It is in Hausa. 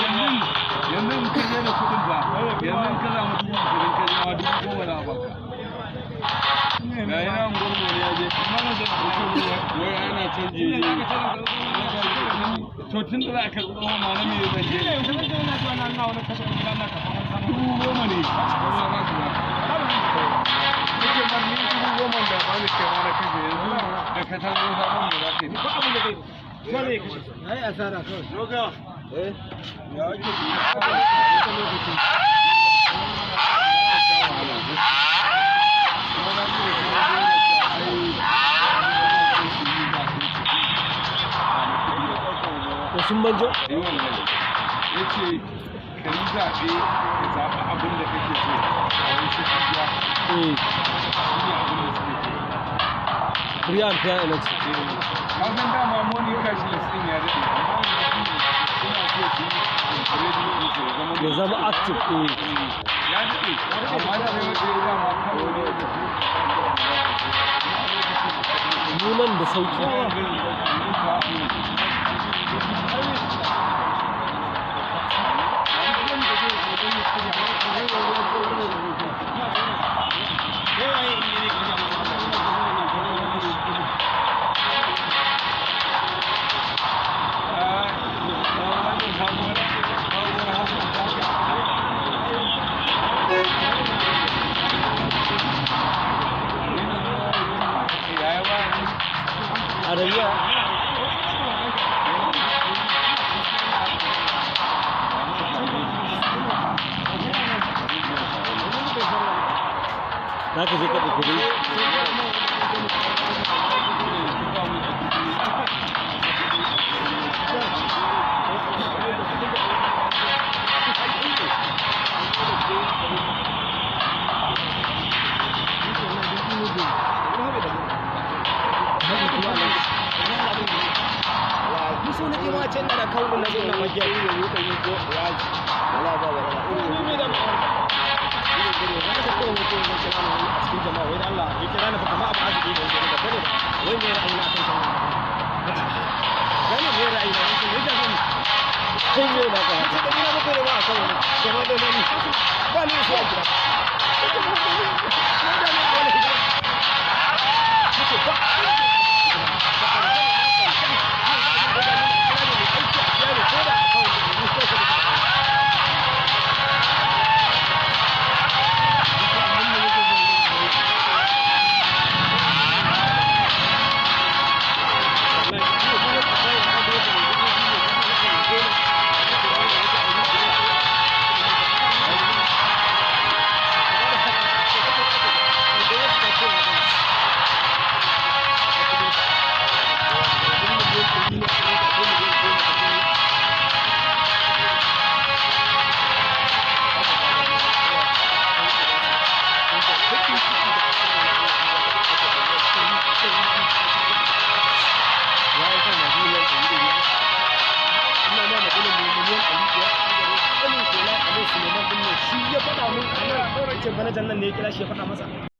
yanzu in ka je da kuɗin ba yanzu in ka samu 20,000 ka je ma 10,000 na baka ga yana gurbo ne ya je wai ana canji to tun da za ka tsohon ma na mai zan je 10,000 ne kake marni 10,000 da ba ni kai wani kashe yanzu da ka san zo sabon da za ka yi ba abin da kai dole kashe ai asara kawai yoga ya ake sun banjo? ya ce ka yi zaɓe ka zaɓi abin da kake so a wani shi biya shi ne abin da suke so free and fair election ka san dama monica shi da sun ya daɗe suna so su yi ya zama active ya daɗe amma da sai wata ya dama kawai ne da nunan da sauki Arabiya za ka je ka ɗauki dai so nake ma can da kawo na zuwa ma gari ne ko yi ko yaji wala ba wala ni da ma ni gare na da ko mutum ne kira ne a cikin jama'a wai Allah ya kira na fa abu azubi da yake da bane wai me ra'ayi na kan kan gani me ra'ayi na kan ne da gani sai me da ka ta ina ba kai ba kan ne kuma da ni ba ni so kira manajan nan ne ya kira shi ya faɗa masa